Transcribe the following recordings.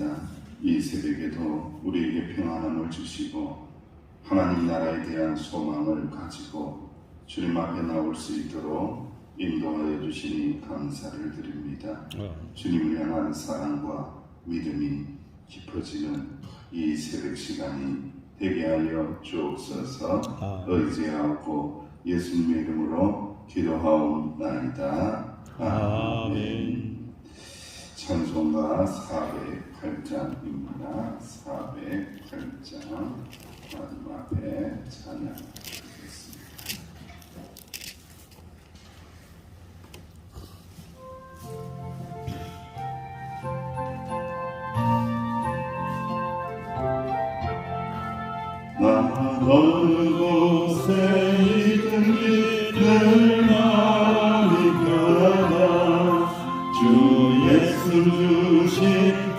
감사합니다. 이 새벽에도 우리에게 평안함을 주시고 하나님 나라에 대한 소망을 가지고 주님 앞에 나올 수 있도록 인도하여 주시니 감사를 드립니다. 주님을 향한 사랑과 믿음이 깊어지는 이 새벽 시간이 되게 하여 주옵소서. 의지하고 예수님의 이름으로 기도하옵나이다. 아멘. 찬송가 408장입니다. 408장 하나님 앞에 찬양하겠습니다. 어느 곳에 있든지 늘 마음이 편하다. 주 예수 주신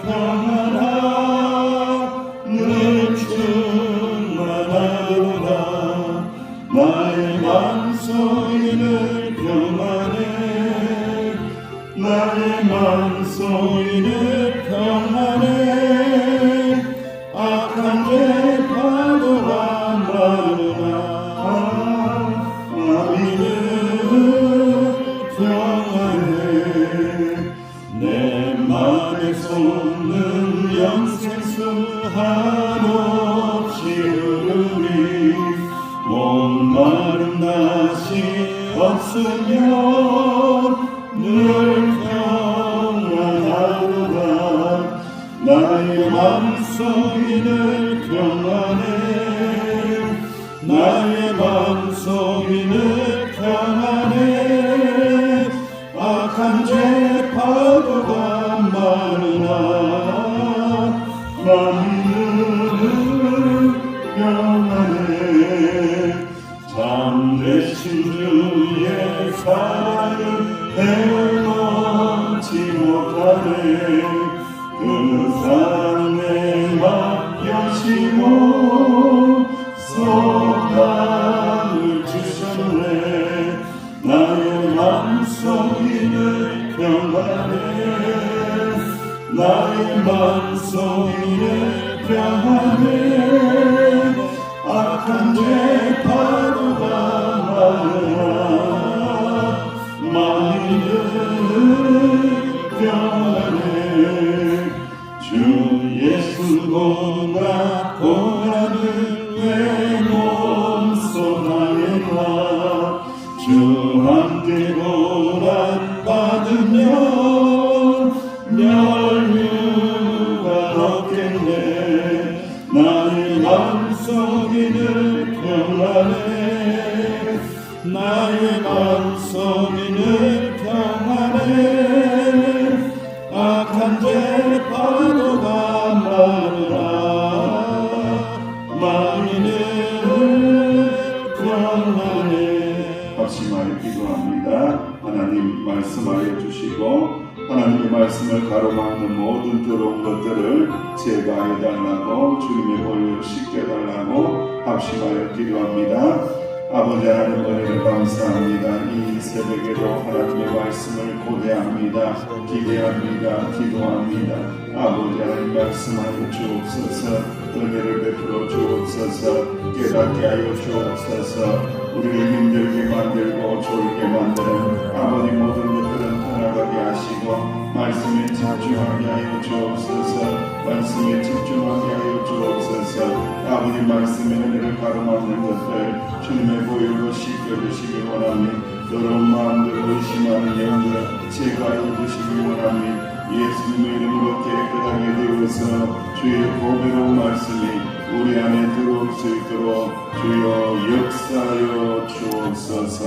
평안함 늘 충만하도다. 나의 마음속이 늘 평안해. 나의 마음속이 늘 평안해. 악한 죄 파도가 많으나 마음이 늘 평안해. 내 맘에 솟는 영생수 한없이 흐르니 목마름 다시 없으면 늘 평안하도다. 나의 마음속이 늘 평안해. 나의 마음속이 늘 평안해. 악한 죄 파도가 많으나 마음이 늘 평안해. 참되신 주의 사랑을 헤어놓지 못하네. 그 사랑에 맡겨지고 소망을 주셨네. 나의 마음속이 늘 평안해. 나의 마음속이 늘 평안해. 악한 죄 파도가 많으나 마음이 늘 평안해. 주 예수 고나 고난을 내 몸소 당했나. 주 함께 고난 받으면 멸류가 없겠네. 나의 마음속이 늘 평안해. 나의 마음속이 늘 평안해. 악한 죄 파도가 많으나 마음이 늘 평안해. 합심하여 기도합니다. 하나님 말씀하여 주시고 하나님의 말씀을 가로막는 모든 더러운 것들을 제거해달라고 주님의 보혈로 씻겨달라고 합심하여 기도합니다. 아버지 하나님 은혜를 감사합니다. 이 새벽에도 하나님의 말씀을 고대합니다. 기대합니다. 기도합니다. 아버지 하나님 말씀하여 주옵소서. 은혜를 베풀어 주옵소서. 깨닫게 하여 주옵소서. 우리를 힘들게 만들고 졸게 만드는 아버지 모든 것들은 떠나가게 하시고 말씀에 집중하게 하여 주옵소서. 말씀에 집중하게 하여 주옵소서. 아버지 말씀의 은혜를 가로막는 것들 주님의 보혈로 씻겨주시기 원합니다. 더러운 마음들 의심하는 영들 제거하여 주시기 원합니다. 예수님의 이름으로 깨끗하게 되어서 주의 보배로운 말씀이 우리 안에 들어올 수 있도록 주여 역사하여 주옵소서.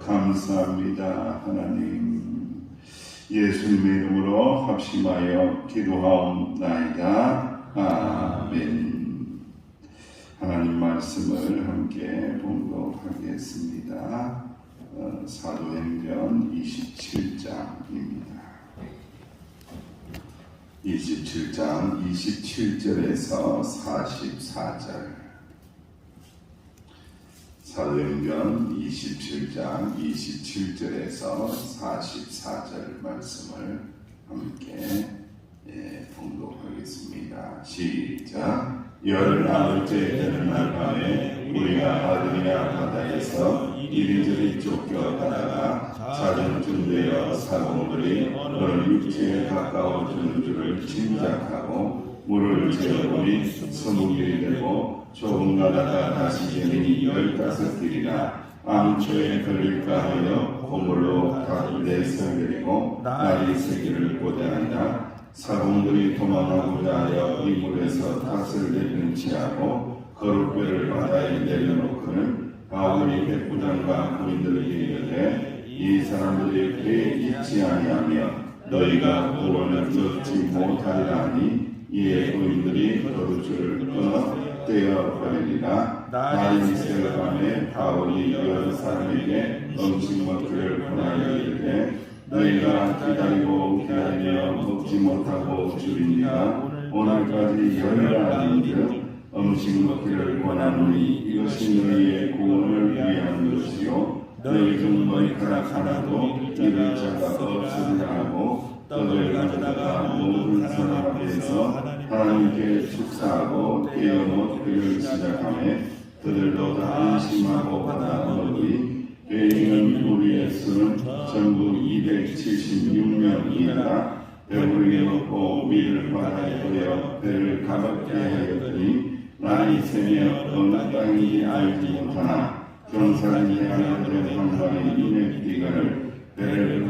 감사합니다. 하나님 예수님의 이름으로 합심하여 기도하옵나이다. 아멘. 하나님 말씀을 함께 봉독하겠습니다. 사도행전 27장입니다. 27장 27절에서 44절. 사도행전 27장 27절에서 44절 말씀을 함께 봉독하겠습니다. 시작. 열나흘째 되는 날 밤에 우리가 아드리아 바다에서 이리저리 쫓겨가다가 자정쯤 되어 사공들이 어느 육지에 가까워지는 줄을 짐작하고 물을 재어보니 20길이 되고 조금 가다가 다시 재니 15길이나 암초에 걸릴까 하여 고물로 다네서 내리고 날이 새기를 고대하니라. 사공들이 도망하고자 하여 이 물에서 탓을 내리는 치하고 거룩배를 바다에 내려놓고는 바울이 백부장과 부인들에게 이르되 이 사람들이 그에 잊지 아니하며 너희가 구원을 얻지 못하리라 하니 이에 부인들이 거룩줄을 끊어 떼어버리니라. 날이 새어 밤에 바울이 여러 사람에게 음식 먹기를 권하여 이르되 너희가 기다리며 먹지 못하고 줄이니까 오늘까지 열날인즉 음식 먹기를 권하노니 이것이 너희의 구원을 위한 것이요 너희 중 머리카락 하나도 잃을 자가 없으리라 하고 떡을 가져다가 모든 사람 앞에서 하나님께 축사하고 떼어 먹기를 시작하며 그들도 다 안심하고 받아 먹으니 배에 있는 우리의 수는 전부 276명이라. 배부르게 먹고 위를 바다에 뿌려 배를 가볍게 하였더니 날이 새며 어느 땅인지 알지 못하나 경사진 해안들의 한반의 인의 비가를 배를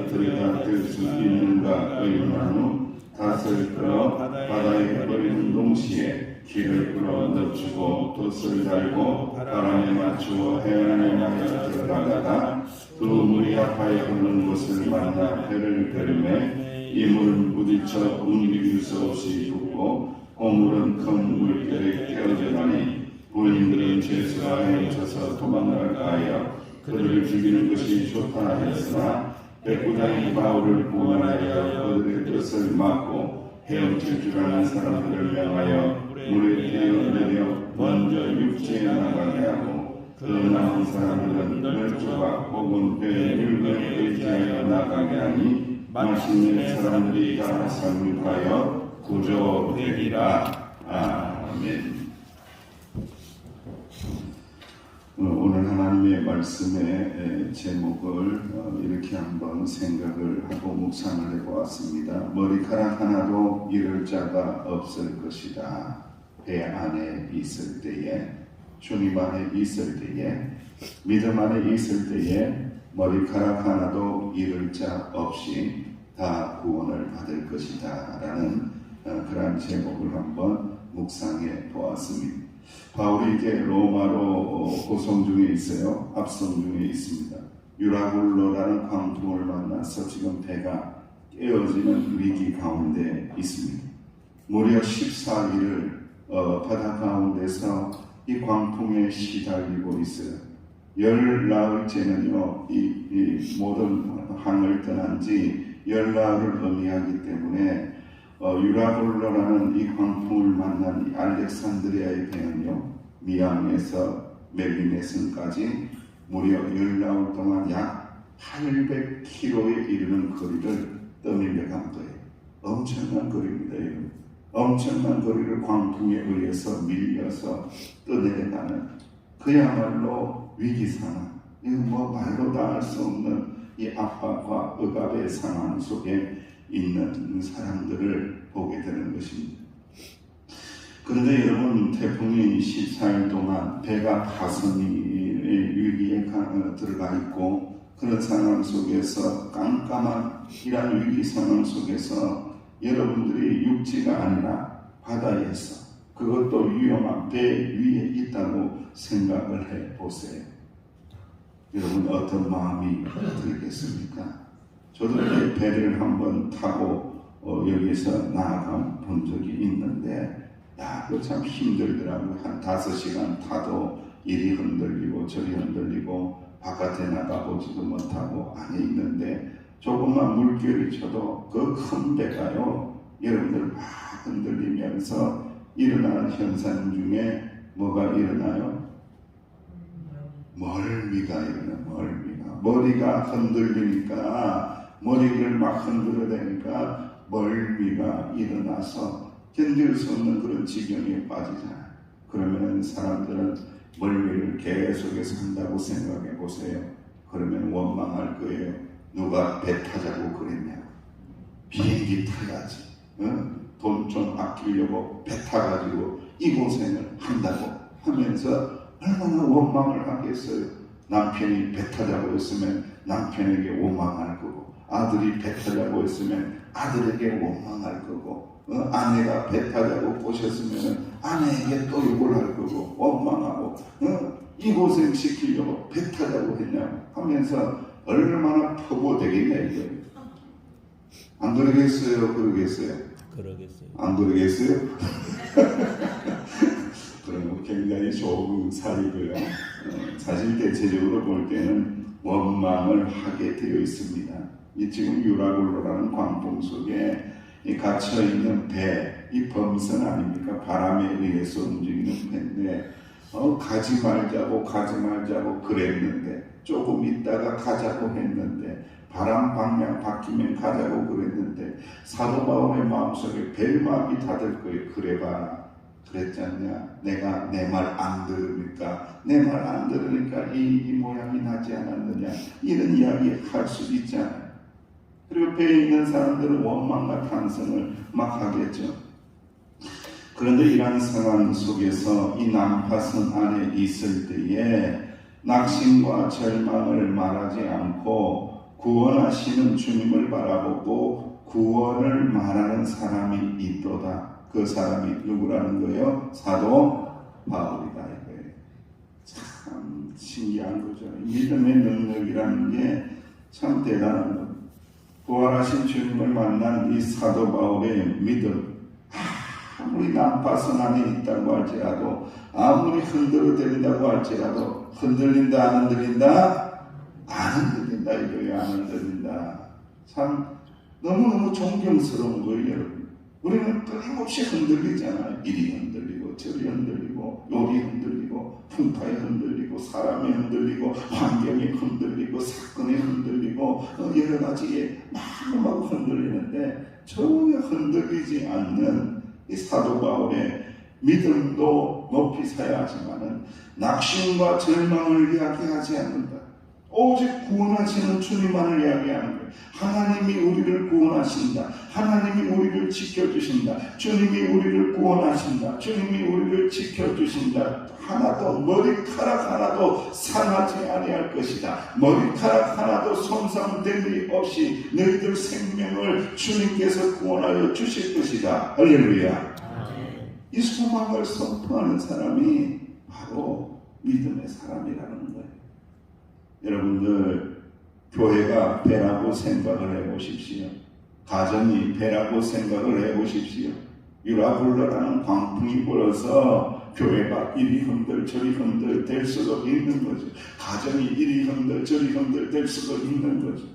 들여다 들 수 있는가 의논한 후 닷을 끌어 바다에 버리는 동시에 길을 끌어 늦추고 돛을 달고 바람에 맞추어 해안에 맞아 들어가다가 그 물이 아파에 흐르는 곳을 만나 배를 배름해 이 물은 부딪혀 움직일 수 없이 죽고 고물은 큰 물결에 깨어져가니 부인들은 죄수가 헤엄쳐서 도망갈까 하여 그들을 죽이는 것이 좋다 하였으나 백부장이 바울을 구원하여 그들의 뜻을 막고 헤엄칠 줄 아는 사람들을 명하여 물에 뛰어내려 먼저 육지에 나가게 하고 그 남은 사람들은 멸주가 혹은 배의 물건에 의지하여 나가게 하니 마침내 사람들이 다 상륙하여 구조되리라. 아멘. 오늘 하나님의 말씀의 제목을 이렇게 한번 생각을 하고 묵상을 해보았습니다. 머리카락 하나도 잃을 자가 없을 것이다. 배 안에 있을 때에, 주님 안에 있을 때에, 믿음 안에 있을 때에 머리카락 하나도 잃을 자 없이 다 구원을 받을 것이다 라는 그런 제목을 한번 묵상해 보았습니다. 바울이 이제 로마로 고성 중에 있어요. 합성 중에 있습니다. 유라굴로라는 광풍을 만나서 지금 배가 깨어지는 위기 가운데 있습니다. 무려 14일을 바다 가운데서 이 광풍에 시달리고 있어요. 열나흘째는요, 이 모든 항을 떠난 지 열나흘을 의미하기 때문에 유라굴로라는 이 광풍을 만난 이 알렉산드리아의 배는요, 미암에서 멜리네슨까지 무려 열나흘 동안 약 800km에 이르는 거리를 떠밀려 간 거예요. 엄청난 거리입니다. 여러분. 엄청난 거리를 광풍에 의해서 밀려서 떠내려가는 그야말로 위기 상황. 이거 뭐 말로 다 할 수 없는 이 압박과 억압의 상황 속에 있는 사람들을 보게 되는 것입니다. 그런데 여러분, 태풍이 14일 동안 배가 파손의 위기에 들어가 있고 그런 상황 속에서 깜깜한 이런 위기 상황 속에서 여러분들이 육지가 아니라 바다에서 그것도 위험한 배 위에 있다고 생각을 해보세요. 여러분 어떤 마음이 들겠습니까? 저도 이렇게 배를 한번 타고 여기서 나아가 본 적이 있는데 그거 참 힘들더라고요. 한 5시간 타도 이리 흔들리고 저리 흔들리고 바깥에 나가보지도 못하고 안에 있는데 조금만 물결이 쳐도 그 큰 배가요 여러분들 막 흔들리면서 일어나는 현상 중에 뭐가 일어나요? 멀미가 일어나요. 멀미가. 머리가 흔들리니까 머리를 막 흔들어대니까 멀미가 일어나서 견딜 수 없는 그런 지경에 빠지잖아요. 그러면 사람들은 멀미를 계속해서 한다고 생각해 보세요. 그러면 원망할 거예요. 누가 배 타자고 그랬냐고. 비행기 타야지. 돈 좀 아끼려고 배 타가지고 이 고생을 한다고 하면서 얼마나 원망을 하겠어요. 남편이 배 타자고 했으면 남편에게 원망할 거고, 아들이 배 타자고 했으면 아들에게 원망할 거고, 아내가 배 타자고 꼬셨으면 아내에게 또 욕을 할 거고, 원망하고, 이 고생 시키려고 배 타자고 했냐 하면서 얼마나 퍼부어되겠냐 이거예요. 안 그러겠어요? 그러겠어요? 그러겠어요. 안 그러겠어요? 그럼 굉장히 좋은 사리고요. 사실 대체적으로 볼 때는 원망을 하게 되어 있습니다. 이 지금 유라굴로라는 광풍 속에 갇혀 있는 배, 이 범선 아닙니까? 바람에 의해서 움직이는 배인데 가지 말자고 그랬는데, 조금 있다가 가자고 했는데, 바람 방향 바뀌면 가자고 그랬는데, 사도 바울의 마음속에 벨마음이 닫을 거예요. 그래봐, 그랬지 않냐? 내가 내 말 안 들으니까, 내 말 안 들으니까 이 모양이 나지 않았느냐? 이런 이야기 할 수 있잖아요. 그리고 배에 있는 사람들은 원망과 탄성을 막 하겠죠. 그런데 이러한 상황 속에서 이 난파선 안에 있을 때에 낙심과 절망을 말하지 않고 구원하시는 주님을 바라보고 구원을 말하는 사람이 있도다. 그 사람이 누구라는 거예요? 사도 바울이다 이거예요. 참 신기한 거죠. 믿음의 능력이라는 게 참 대단한 거예요. 부활하신 주님을 만난 이 사도 바울의 믿음, 아무리 난파선 안에 있다고 할지라도, 아무리 흔들어댄다고 할지라도, 흔들린다 안 흔들린다? 안 흔들린다 이거예요. 안 흔들린다. 참 너무너무 존경스러운 거예요. 여러분, 우리는 끊임없이 흔들리잖아요. 이리 흔들리고 저리 흔들리고, 요리 흔들리고, 풍파에 흔들리고, 사람이 흔들리고, 환경이 흔들리고, 사건이 흔들리고, 여러 가지에 마구마구 흔들리는데, 전혀 흔들리지 않는 이 사도 바울의 믿음도 높이 서야 하지만은 낙심과 절망을 이야기하지 않는다. 오직 구원하시는 주님만을 이야기하는 거예요. 하나님이 우리를 구원하신다. 하나님이 우리를 지켜주신다. 주님이 우리를 구원하신다. 주님이 우리를 지켜주신다. 하나도, 머리카락 하나도 상하지 아니할 것이다. 머리카락 하나도 손상됨이 없이 너희들 생명을 주님께서 구원하여 주실 것이다. 할렐루야. 이 소망을 선포하는 사람이 바로 믿음의 사람이라는 거예요. 여러분들, 교회가 배라고 생각을 해보십시오. 가정이 배라고 생각을 해보십시오. 유라굴로라는 광풍이 불어서 교회가 이리 흔들 저리 흔들 될 수도 있는 거죠. 가정이 이리 흔들 저리 흔들 될 수도 있는 거죠.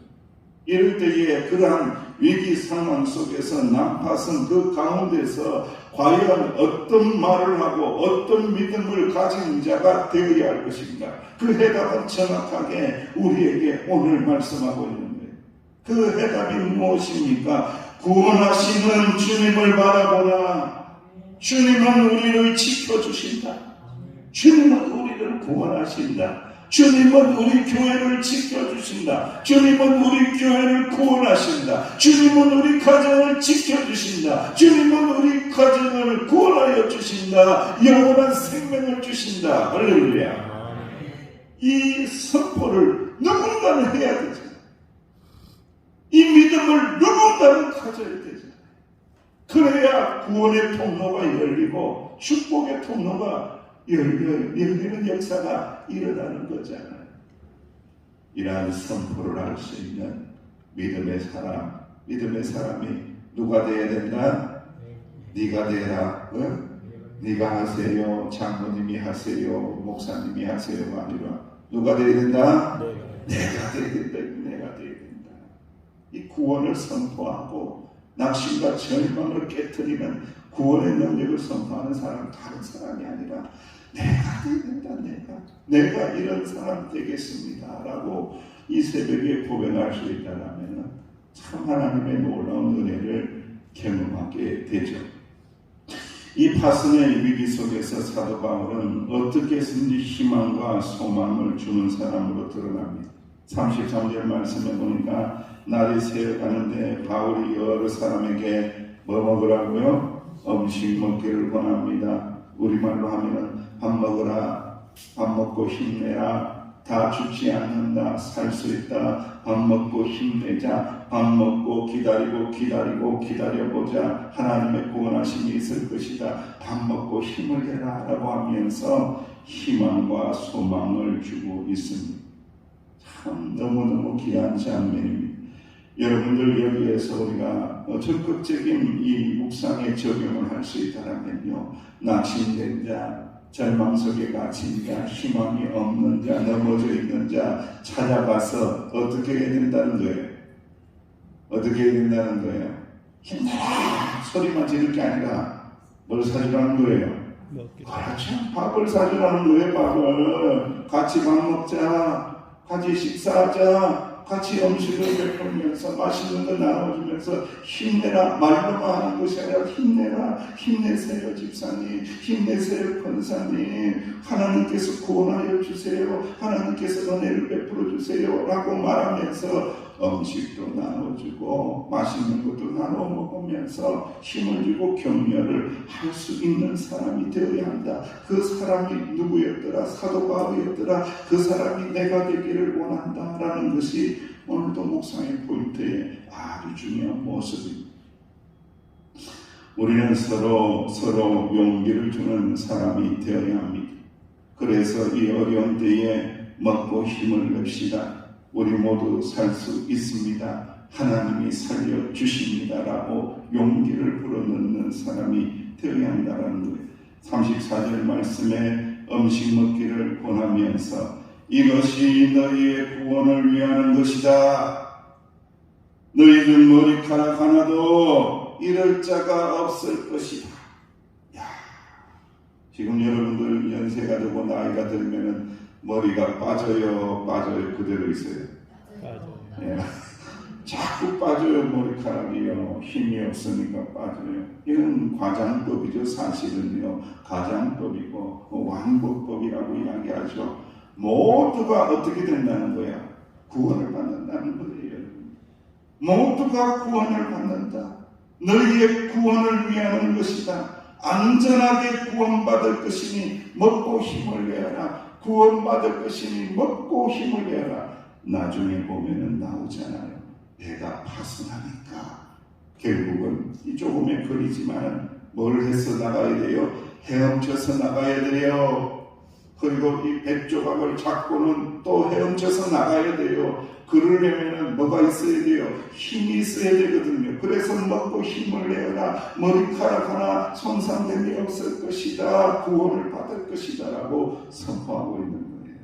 이럴 때에 그러한 위기 상황 속에서 난파선 그 가운데서 과연 어떤 말을 하고 어떤 믿음을 가진 자가 되어야 할 것인가? 그 해답은 정확하게 우리에게 오늘 말씀하고 있는 거예요. 그 해답이 무엇입니까? 구원하시는 주님을 바라보라. 주님은 우리를 지켜주신다. 주님은 우리를 구원하신다. 주님은 우리 교회를 지켜주신다. 주님은 우리 교회를 구원하신다. 주님은 우리 가정을 지켜주신다. 주님은 우리 가정을 구원하여 주신다. 영원한 생명을 주신다. 할렐루야. 이 선포를 누군가는 해야 되죠. 이 믿음을 누군가는 가져야 되죠. 그래야 구원의 통로가 열리고 축복의 통로가 열리는 역사가 일어나는 거잖아요. 이러한 선포를 할 수 있는 믿음의 사람, 믿음의 사람이 누가 되어야 된다? 네가 되라. 네가 하세요. 장로님이 하세요. 목사님이 하세요가 아니라 누가 되어야 된다? 내가 되어야 된다. 내가 되어야 된다. 이 구원을 선포하고 낙심과 절망을 깨트리는 구원의 능력을 선포하는 사람은 다른 사람이 아니라 내가 되어야 된다. 내가 이런 사람 되겠습니다 라고 이 새벽에 고백할 수 있다면 참 하나님의 놀라운 은혜를 경험하게 되죠. 이 파선의 위기 속에서 사도 바울은 어떻게 해서든지 희망과 소망을 주는 사람으로 드러납니다. 33절 말씀에 보니까 날이 새어가는데 바울이 여러 사람에게 뭐 먹으라고요? 음식 먹기를 권합니다. 우리말로 하면 밥 먹으라, 밥 먹고 힘내라, 다 죽지 않는다, 살 수 있다, 밥 먹고 힘내자, 밥 먹고 기다려보자, 하나님의 구원하심이 있을 것이다, 밥 먹고 힘을 내라 라고 하면서 희망과 소망을 주고 있습니다. 참 너무너무 귀한 장면입니다. 여러분들 여기에서 우리가 적극적인 이 묵상에 적용을 할 수 있다면요, 낙심된 자, 절망 속에 갇힌 자, 희망이 없는 자, 넘어져 있는 자 찾아가서 어떻게 해야 된다는 거예요? 어떻게 해야 된다는 거예요? 힘내라 소리만 지를 게 아니라 뭘 사주라는 거예요? 그렇죠. 밥을 사주라는 거예요. 밥을 같이 밥 먹자, 같이 식사하자, 같이 음식을 베풀면서 맛있는 거 나눠주면서 힘내라, 말로만 하는 것이 아니라 힘내라, 힘내세요 집사님, 힘내세요 권사님, 하나님께서 구원하여 주세요, 하나님께서 은혜를 베풀어 주세요 라고 말하면서 음식도 나눠주고 맛있는 것도 나눠 먹으면서 힘을 주고 격려를 할 수 있는 사람이 되어야 한다. 그 사람이 누구였더라? 사도 바울이었더라. 그 사람이 내가 되기를 원한다라는 것이 오늘도 묵상의 포인트의 아주 중요한 모습입니다. 우리는 서로 용기를 주는 사람이 되어야 합니다. 그래서 이 어려운 때에 먹고 힘을 냅시다. 우리 모두 살 수 있습니다. 하나님이 살려주십니다 라고 용기를 불어넣는 사람이 되어야 한다는 거예요. 34절 말씀에 음식 먹기를 권하면서 이것이 너희의 구원을 위하는 것이다. 너희들 머리카락 하나도 잃을 자가 없을 것이다. 야, 지금 여러분들 연세가 되고 나이가 들면은 머리가 빠져요 그대로 있어요? 예. 자꾸 빠져요. 머리카락이요. 힘이 없으니까 빠져요. 이건 과장법이죠. 사실은요, 가장법이고 왕복법이라고 이야기하죠. 모두가 어떻게 된다는 거야? 구원을 받는다는 거예요. 모두가 구원을 받는다. 너희의 구원을 위하는 것이다. 안전하게 구원받을 것이니 먹고 힘을 내어라. 구원받을 것이니 먹고 힘을 내어라. 나중에 보면은 나오잖아요. 배가 파손하니까 결국은 이 조금의 거리지만 뭘 해서 나가야 돼요? 헤엄쳐서 나가야 돼요. 그리고 이 뱃조각을 잡고는 또 헤엄쳐서 나가야 돼요. 그러려면 뭐가 있어야 돼요? 힘이 있어야 되거든요. 그래서 먹고 힘을 내어라. 머리카락 하나 손상됨이 없을 것이다. 구원을 받을 것이다 라고 선포하고 있는 거예요.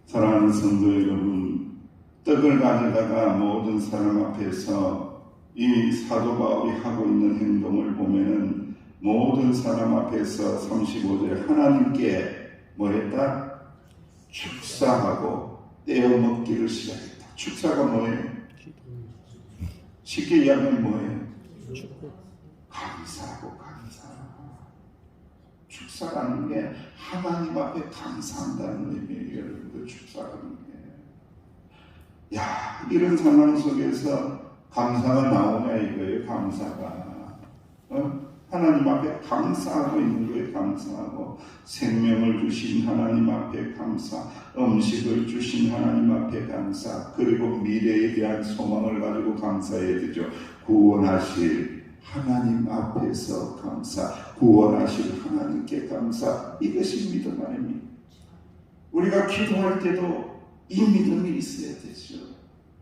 사랑하는 성도 여러분, 떡을 가져다가 모든 사람 앞에서 이 사도 바울이 하고 있는 행동을 보면은 모든 사람 앞에서 35절 하나님께 뭐 했다? 축사하고 떼어 먹기를 시작했다. 축사가 뭐예요? 쉽게 이야기하면 뭐예요? 감사하고 축사라는 게 하나님 앞에 감사한다는 의미예요. 여러분들 축사라는 게. 야, 이런 상황 속에서 감사가 나오냐 이거예요. 감사가. 하나님 앞에 감사하고 있는 거예요. 감사하고 생명을 주신 하나님 앞에 감사, 음식을 주신 하나님 앞에 감사, 그리고 미래에 대한 소망을 가지고 감사해야 되죠. 구원하실 하나님 앞에서 감사, 구원하실 하나님께 감사, 이것이 믿음 아닙니까? 우리가 기도할 때도 이 믿음이 있어야 되죠.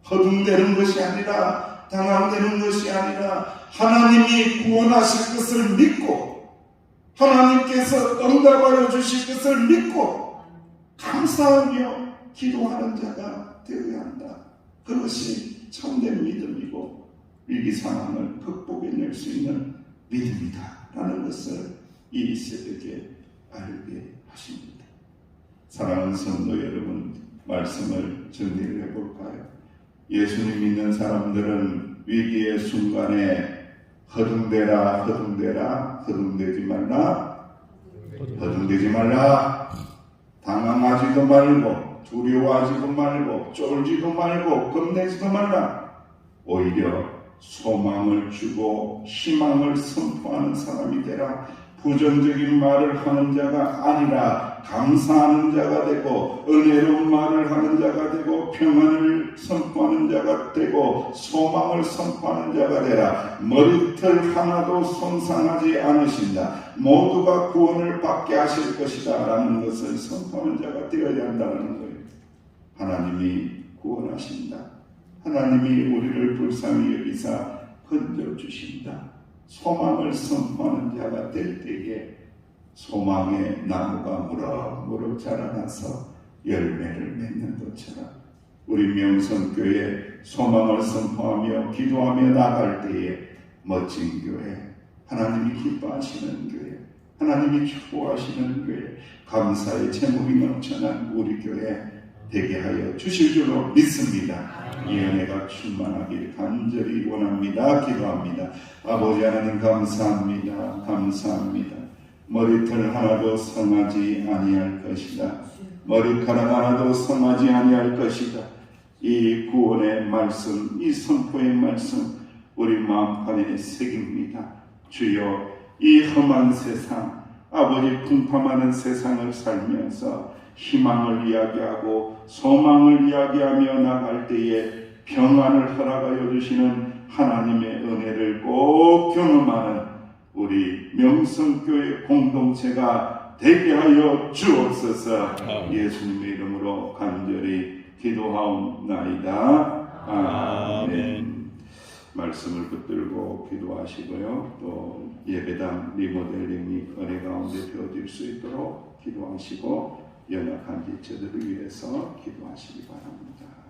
허둥대는 것이 아니라, 당황되는 것이 아니라 하나님이 구원하실 것을 믿고 하나님께서 응답하여 주실 것을 믿고 감사하며 기도하는 자가 되어야 한다. 그것이 참된 믿음이고 위기 상황을 극복해낼 수 있는 믿음이다 라는 것을 이 새벽에 알게 하십니다. 사랑하는 성도 여러분, 말씀을 정리를 해볼까요? 예수님 믿는 사람들은 위기의 순간에 허둥대라 허둥대라 허둥대지 말라 허둥대지 말라. 당황하지도 말고 두려워하지도 말고 쫄지도 말고 겁내지도 말라. 오히려 소망을 주고 희망을 선포하는 사람이 되라. 부정적인 말을 하는 자가 아니라 감사하는 자가 되고 은혜로운 말을 하는 자가 되고 평안을 선포하는 자가 되고 소망을 선포하는 자가 되라. 머리털 하나도 손상하지 않으신다. 모두가 구원을 받게 하실 것이다 라는 것을 선포하는 자가 되어야 한다는 거예요. 하나님이 구원하신다. 하나님이 우리를 불쌍히 여기사 건져주신다. 소망을 선포하는 자가 될 때에 소망의 나무가 무럭무럭 자라나서 열매를 맺는 것처럼 우리 명성교회 소망을 선포하며 기도하며 나갈 때에 멋진 교회, 하나님이 기뻐하시는 교회, 하나님이 축복하시는 교회, 감사의 제목이 넘쳐난 우리 교회 되게 하여 주실 줄로 믿습니다. 이 은혜가 충만하길 간절히 원합니다. 기도합니다. 아버지 하나님 감사합니다. 감사합니다. 머리털 하나도 성하지 아니할 것이다. 머리카락 하나도 성하지 아니할 것이다. 이 구원의 말씀, 이 선포의 말씀 우리 마음판에 새깁니다. 주여, 이 험한 세상, 아버지 풍파하는 세상을 살면서 희망을 이야기하고 소망을 이야기하며 나갈 때에 평안을 허락하여 주시는 하나님의 은혜를 꼭 경험하는 우리 명성교회 공동체가 되게 하여 주옵소서. 예수님의 이름으로 간절히 기도하옵나이다. 아멘. 말씀을 붙들고 기도하시고요. 또 예배당 리모델링이 은혜 가운데 되어질 수 있도록 기도하시고 연약한 지체들을 위해서 기도하시기 바랍니다.